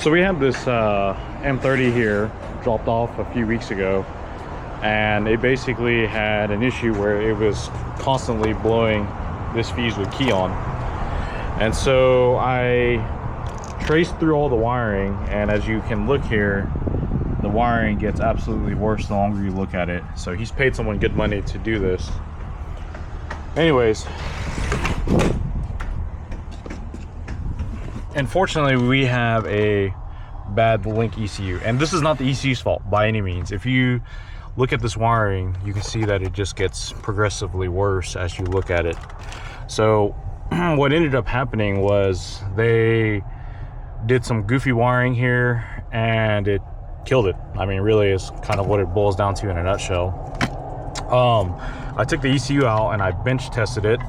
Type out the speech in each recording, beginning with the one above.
So we had this M30 here dropped off a few weeks ago, and it basically had an issue where it was constantly blowing this fuse with key on. And so I traced through all the wiring, and as you can look here, the wiring gets absolutely worse the longer you look at it. So he's paid someone good money to do this. Anyways, unfortunately we have a bad Link ECU, and this is not the ECU's fault by any means. If you look at this wiring, you can see that it just gets progressively worse as you look at it. So what ended up happening was they did some goofy wiring here and it killed it. I mean, really is kind of what it boils down to in a nutshell. I took the ECU out and I bench tested it.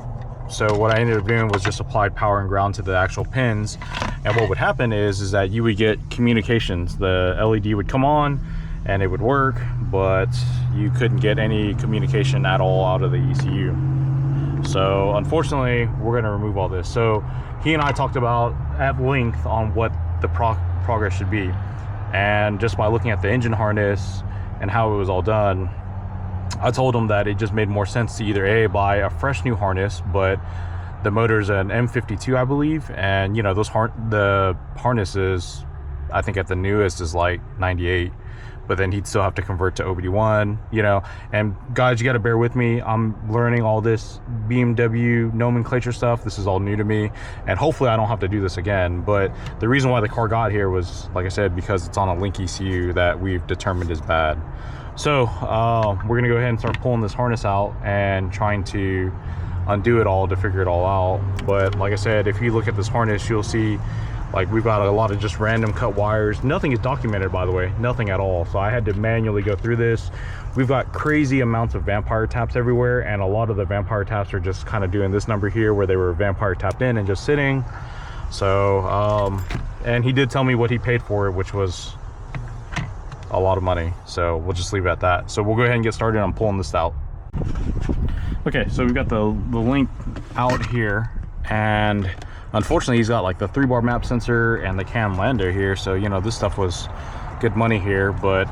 So what I ended up doing was just applied power and ground to the actual pins. And what would happen is that you would get communications. The LED would come on and it would work, but you couldn't get any communication at all out of the ECU. So unfortunately, we're gonna remove all this. So he and I talked about at length on what the progress should be. And just by looking at the engine harness and how it was all done, I told him that it just made more sense to either A, buy a fresh new harness, but the motor's an M52, I believe, and you know, the harnesses, I think at the newest is like 98, but then he'd still have to convert to OBD1, you know. And guys, you got to bear with me. I'm learning all this BMW nomenclature stuff. This is all new to me, and hopefully I don't have to do this again. But the reason why the car got here was, like I said, because it's on a Link ECU that we've determined is bad. So we're gonna go ahead and start pulling this harness out and trying to undo it all to figure it all out. But like I said, if you look at this harness, you'll see like we've got a lot of just random cut wires. Nothing is documented, by the way, nothing at all. So I had to manually go through this. We've got crazy amounts of vampire taps everywhere, and a lot of the vampire taps are just kind of doing this number here where they were vampire tapped in and just sitting. So and he did tell me what he paid for it, which was a lot of money. So we'll just leave it at that. So we'll go ahead and get started on pulling this out. Okay, so we've got the Link out here, and unfortunately he's got like the 3-bar map sensor and the cam lander here. So you know, this stuff was good money here, but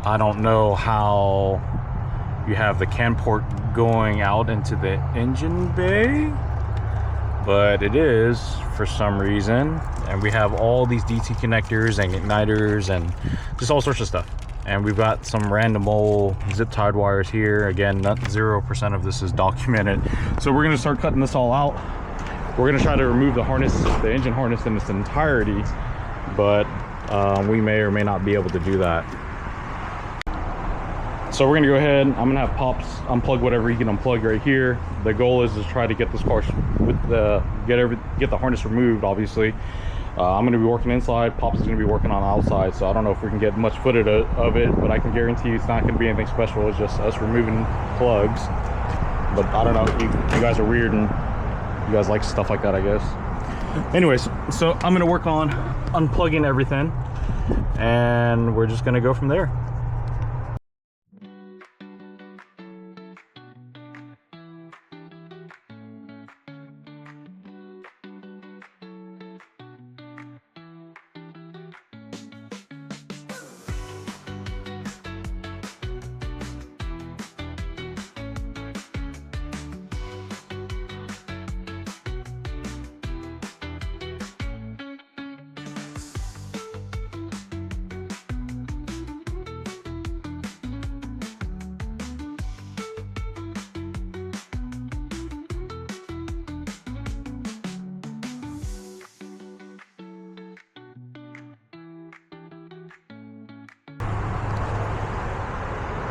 I don't know how you have the CAN port going out into the engine bay, but it is for some reason. And we have all these DT connectors and igniters and just all sorts of stuff. And we've got some random old zip tied wires here. Again, not 0% of this is documented. So we're gonna start cutting this all out. We're gonna try to remove the harness, the engine harness in its entirety, but we may or may not be able to do that. So we're gonna go ahead, I'm gonna have Pops unplug whatever he can unplug right here. The goal is to try to get this car with the, get the harness removed, obviously. I'm gonna be working inside, Pops is gonna be working on the outside, so I don't know if we can get much footage of it, but I can guarantee you it's not gonna be anything special. It's just us removing plugs. But I don't know, you guys are weird and you guys like stuff like that, I guess. Anyways, so I'm gonna work on unplugging everything, and we're just gonna go from there.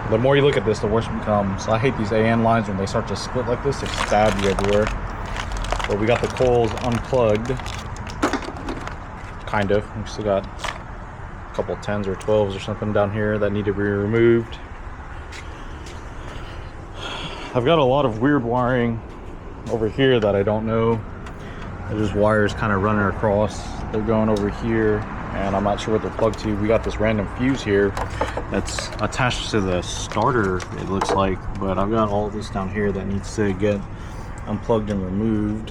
The more you look at this, the worse it becomes. I hate these AN lines when they start to split like this. They stab you everywhere. But we got the coils unplugged. Kind of. We still got a couple 10s or 12s or something down here that need to be removed. I've got a lot of weird wiring over here that I don't know. There's wires kind of running across. They're going over here, and I'm not sure what they're plugged to. We got this random fuse here that's attached to the starter, it looks like, but I've got all this down here that needs to get unplugged and removed.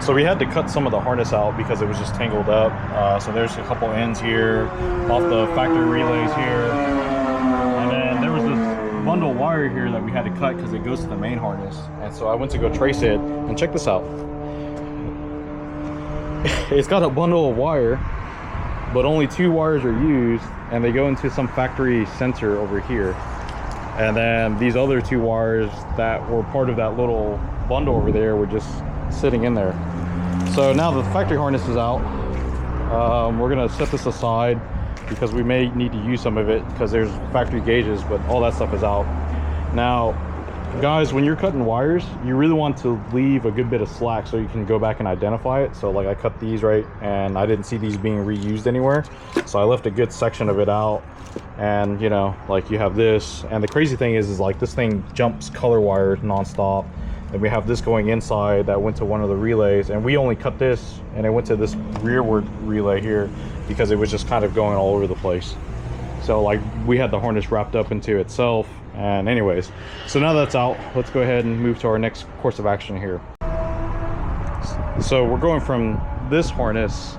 So we had to cut some of the harness out because it was just tangled up. So there's a couple ends here off the factory relays here, and then there was this bundle wire here that we had to cut because it goes to the main harness. And so I went to go trace it, and check this out. It's got a bundle of wire, but only 2 wires are used, and they go into some factory sensor over here. And then these other 2 wires that were part of that little bundle over there were just sitting in there. So now the factory harness is out. We're gonna set this aside because we may need to use some of it because there's factory gauges, but all that stuff is out. Now, guys, when you're cutting wires, you really want to leave a good bit of slack so you can go back and identify it. So like I cut these right, and I didn't see these being reused anywhere. So I left a good section of it out. And you know, like you have this, and the crazy thing is like this thing jumps color wires nonstop. And we have this going inside that went to one of the relays, and we only cut this and it went to this rearward relay here because it was just kind of going all over the place. So like we had the harness wrapped up into itself. And anyways, so now that's out, let's go ahead and move to our next course of action here. So we're going from this harness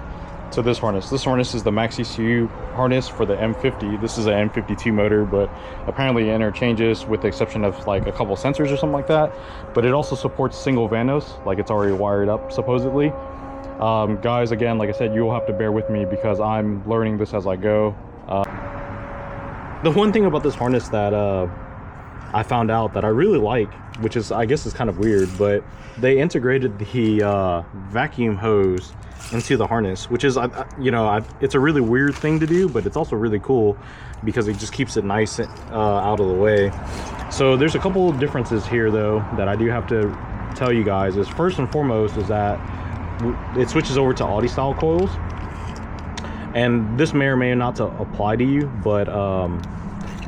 to this harness. This harness is the Max ECU harness for the M50. This is an M52 motor, but apparently it interchanges with the exception of like a couple sensors or something like that. But it also supports single vanos, like it's already wired up supposedly. Guys, again, like I said, you will have to bear with me because I'm learning this as I go. The one thing about this harness that I found out that I really like, which is, I guess is kind of weird, but they integrated the vacuum hose into the harness, which is, you know, it's a really weird thing to do, but it's also really cool because it just keeps it nice out of the way. So there's a couple of differences here though that I do have to tell you guys. Is first and foremost is that it switches over to Audi style coils, and this may or may not to apply to you, but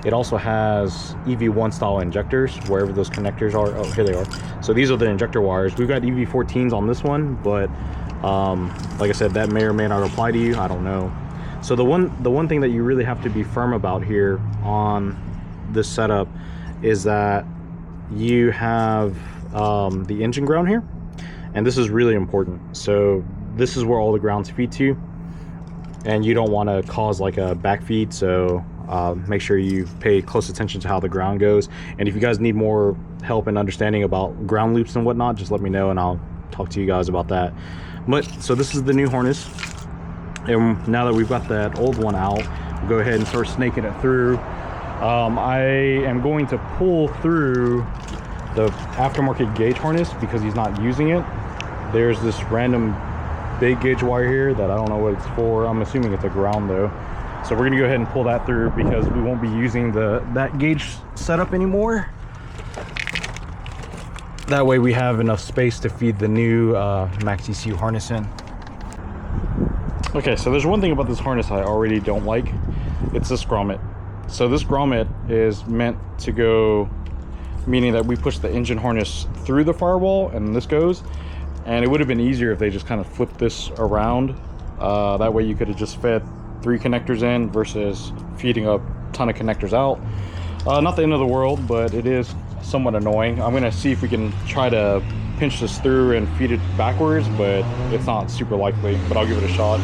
it also has EV1 style injectors wherever those connectors are. Oh, here they are. So these are the injector wires. We've got EV14s on this one, but like I said, that may or may not apply to you. I don't know. So the one thing that you really have to be firm about here on this setup is that you have the engine ground here, and this is really important. So this is where all the grounds feed to, and you don't want to cause like a backfeed. So make sure you pay close attention to how the ground goes. And if you guys need more help and understanding about ground loops and whatnot, just let me know and I'll talk to you guys about that. But so this is the new harness, and now that we've got that old one out, we'll go ahead and start snaking it through. I am going to pull through the aftermarket gauge harness because he's not using it. There's this random big gauge wire here that I don't know what it's for. I'm assuming it's a ground though. So we're gonna go ahead and pull that through because we won't be using that gauge setup anymore. That way we have enough space to feed the new Max ECU harness in. Okay, so there's one thing about this harness I already don't like. It's this grommet. So this grommet is meant to go, meaning that we push the engine harness through the firewall and this goes. And it would have been easier if they just kind of flipped this around. That way you could have just fed 3 connectors in versus feeding a ton of connectors out. Not the end of the world, but it is somewhat annoying. I'm gonna see if we can try to pinch this through and feed it backwards, but it's not super likely, but I'll give it a shot.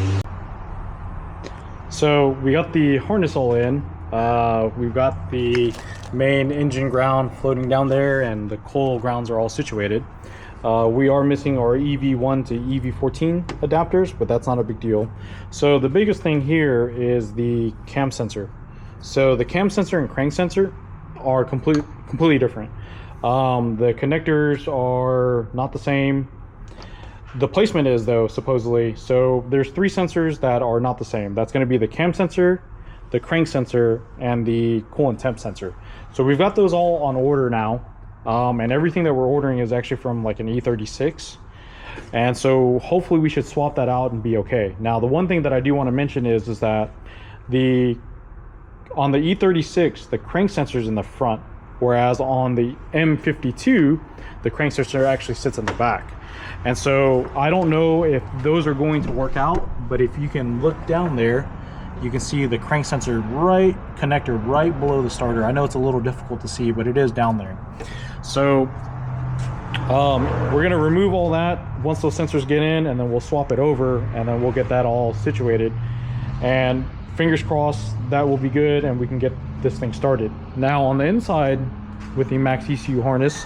So we got the harness all in. We've got the main engine ground floating down there, and the coil grounds are all situated. We are missing our EV1 to EV14 adapters, but that's not a big deal. So the biggest thing here is the cam sensor. So the cam sensor and crank sensor are completely different. The connectors are not the same. The placement is though, supposedly. So there's 3 sensors that are not the same. That's going to be the cam sensor, the crank sensor, and the coolant temp sensor. So we've got those all on order now. And everything that we're ordering is actually from like an E36, and so hopefully we should swap that out and be okay. Now the one thing that I do want to mention is that on the E36 the crank sensor is in the front, whereas on the M52 the crank sensor actually sits in the back. And so I don't know if those are going to work out, but if you can look down there, you can see the crank sensor connector right below the starter. I know it's a little difficult to see, but it is down there. So We're gonna remove all that once those sensors get in, and then we'll swap it over, and then we'll get that all situated. And fingers crossed that will be good, and we can get this thing started. Now on the inside with the Max ECU harness,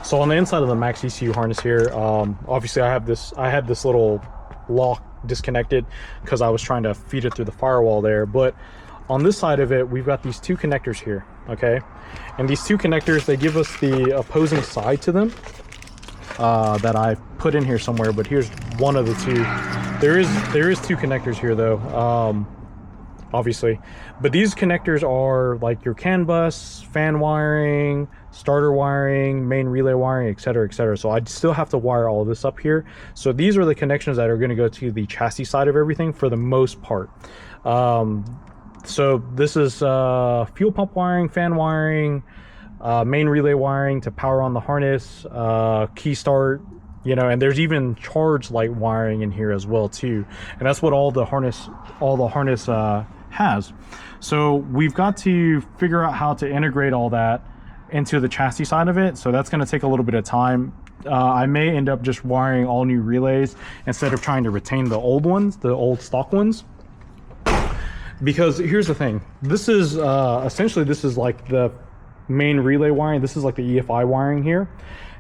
so on the inside of the Max ECU harness here, obviously I had this little lock disconnected because I was trying to feed it through the firewall there, but on this side of it we've got these two connectors here, okay? And these two connectors, they give us the opposing side to them that I put in here somewhere, but here's one of the two. There is two connectors here though, obviously, but these connectors are like your CAN bus, fan wiring, starter wiring, main relay wiring, etc, etc. So I still have to wire all of this up here. So these are the connections that are going to go to the chassis side of everything for the most part. So this is fuel pump wiring, fan wiring, main relay wiring to power on the harness, key start, you know, and there's even charge light wiring in here as well too. And that's what all the harness has. So we've got to figure out how to integrate all that into the chassis side of it. So that's going to take a little bit of time. I may end up just wiring all new relays instead of trying to retain the old ones, the old stock ones. Because here's the thing, this is essentially, this is like the main relay wiring. This is like the EFI wiring here.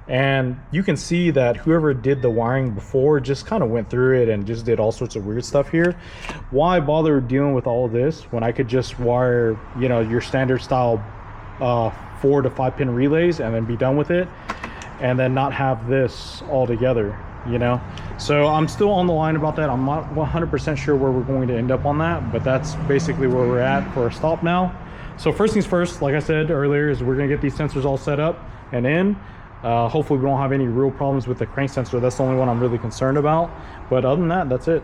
And you can see that whoever did the wiring before just kind of went through it and just did all sorts of weird stuff here. Why bother dealing with all of this when I could just wire, you know, your standard style 4 to 5 pin relays and then be done with it, and then not have this all together, you know? So I'm still on the line about that. I'm not 100% sure where we're going to end up on that, but that's basically where we're at for a stop now. So first things first, like I said earlier, is we're gonna get these sensors all set up and in. Hopefully we don't have any real problems with the crank sensor. That's the only one I'm really concerned about. But other than that, that's it.